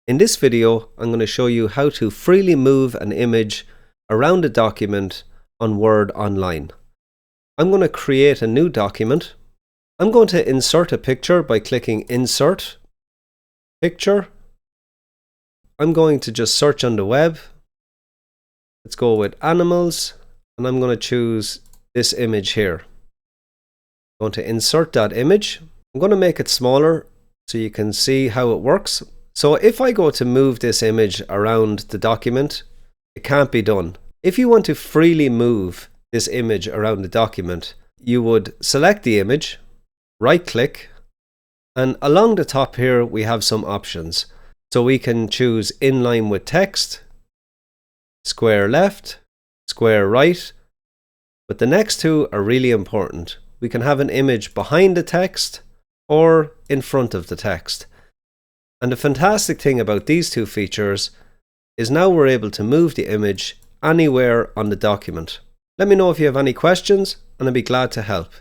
In this video, I'm going to show you how to freely move an image around a document on Word Online. I'm going to create a new document. I'm going to insert a picture by clicking Insert, Picture. I'm going to just search on the web. Let's go with animals, and I'm going to choose this image here. I'm going to insert that image. I'm going to make it smaller so you can see how it works. So if I go to move this image around the document, it can't be done. If you want to freely move this image around the document, you would select the image, right click, and along the top here we have some options. So we can choose inline with text, square left, square right, but the next two are really important. We can have an image behind the text or in front of the text. And the fantastic thing about these two features is now we're able to move the image anywhere on the document. Let me know if you have any questions and I'd be glad to help.